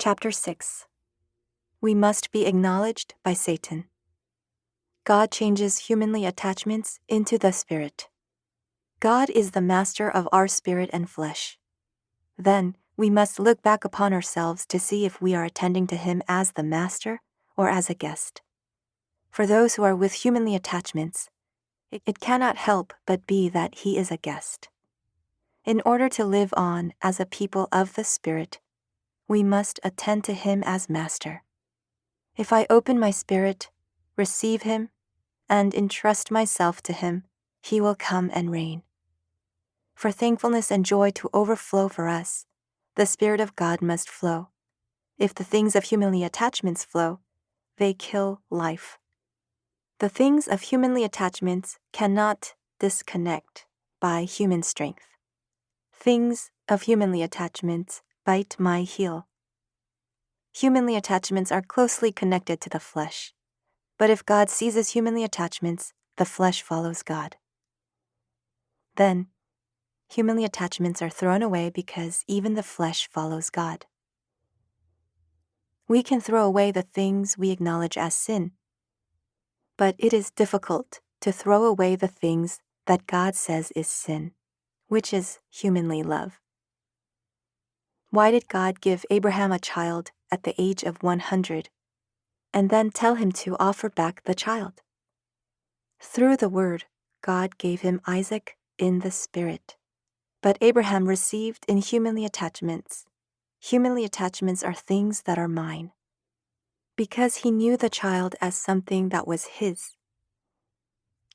Chapter 6. We must be acknowledged by Satan. God changes humanly attachments into the spirit. God is the master of our spirit and flesh. Then we must look back upon ourselves to see if we are attending to him as the master or as a guest. For those who are with humanly attachments, it cannot help but be that he is a guest. In order to live on as a people of the Spirit, we must attend to him as master. If I open my spirit, receive him, and entrust myself to him, he will come and reign. For thankfulness and joy to overflow for us, the Spirit of God must flow. If the things of humanly attachments flow, they kill life. The things of humanly attachments cannot disconnect by human strength. Things of humanly attachments bite my heel. Humanly attachments are closely connected to the flesh, but if God seizes humanly attachments, the flesh follows God. Then, humanly attachments are thrown away because even the flesh follows God. We can throw away the things we acknowledge as sin, but it is difficult to throw away the things that God says is sin, which is humanly love. Why did God give Abraham a child at the age of 100 and then tell him to offer back the child? Through the word, God gave him Isaac in the spirit. But Abraham received in humanly attachments. Humanly attachments are things that are mine. Because he knew the child as something that was his,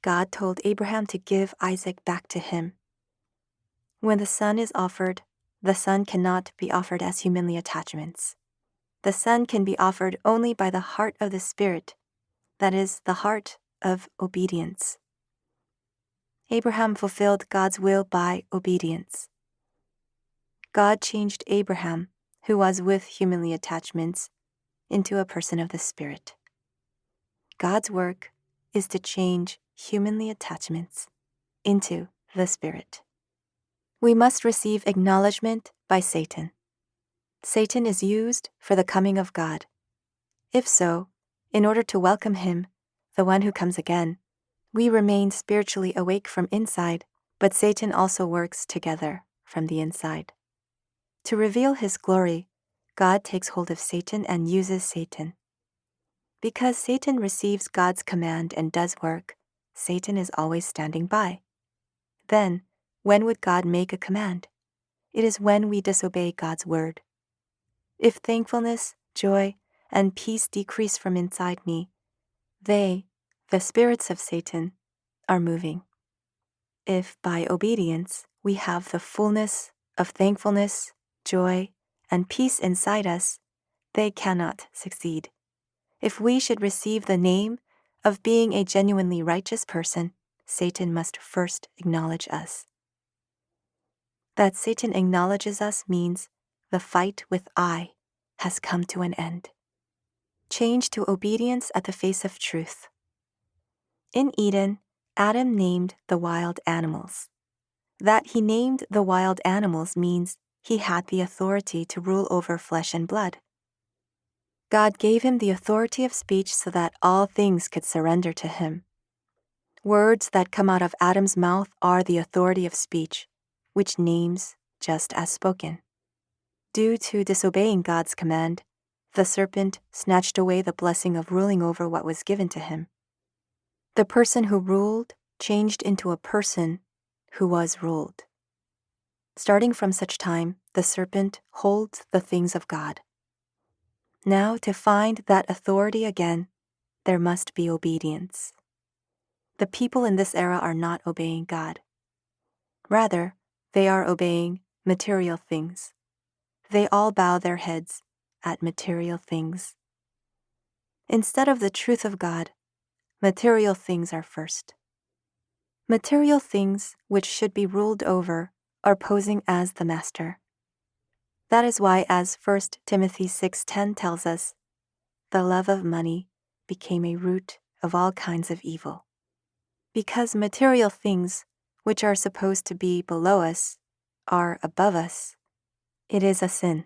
God told Abraham to give Isaac back to him. When the son is offered, the son cannot be offered as humanly attachments. The son can be offered only by the heart of the Spirit, that is, the heart of obedience. Abraham fulfilled God's will by obedience. God changed Abraham, who was with humanly attachments, into a person of the Spirit. God's work is to change humanly attachments into the Spirit. We must receive acknowledgement by Satan. Satan is used for the coming of God. If so, in order to welcome him, the one who comes again, we remain spiritually awake from inside, but Satan also works together from the inside. To reveal his glory, God takes hold of Satan and uses Satan. Because Satan receives God's command and does work, Satan is always standing by. Then, when would God make a command? It is when we disobey God's word. If thankfulness, joy, and peace decrease from inside me, they, the spirits of Satan, are moving. If by obedience we have the fullness of thankfulness, joy, and peace inside us, they cannot succeed. If we should receive the name of being a genuinely righteous person, Satan must first acknowledge us. That Satan acknowledges us means the fight with I has come to an end. Change to obedience at the face of truth. In Eden, Adam named the wild animals. That he named the wild animals means he had the authority to rule over flesh and blood. God gave him the authority of speech so that all things could surrender to him. Words that come out of Adam's mouth are the authority of speech, which names just as spoken. Due to disobeying God's command, the serpent snatched away the blessing of ruling over what was given to him. The person who ruled changed into a person who was ruled. Starting from such time, the serpent holds the things of God. Now, to find that authority again, there must be obedience. The people in this era are not obeying God. Rather, they are obeying material things. They all bow their heads at material things. Instead of the truth of God, material things are first. Material things which should be ruled over are posing as the master. That is why, as 1 Timothy 6:10 tells us, the love of money became a root of all kinds of evil. Because material things, which are supposed to be below us, are above us, it is a sin.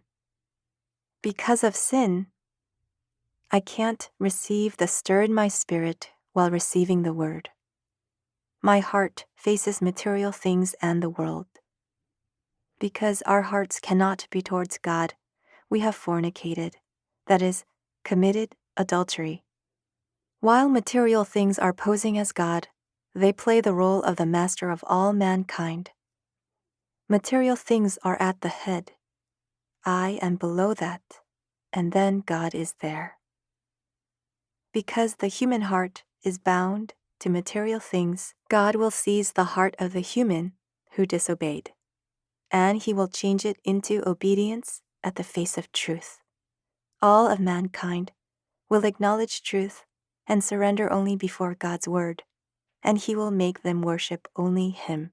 Because of sin, I can't receive the stir in my spirit while receiving the word. My heart faces material things and the world. Because our hearts cannot be towards God, we have fornicated, that is, committed adultery. While material things are posing as God, they play the role of the master of all mankind. Material things are at the head. I am below that, and then God is there. Because the human heart is bound to material things, God will seize the heart of the human who disobeyed, and he will change it into obedience at the face of truth. All of mankind will acknowledge truth and surrender only before God's word, and he will make them worship only him.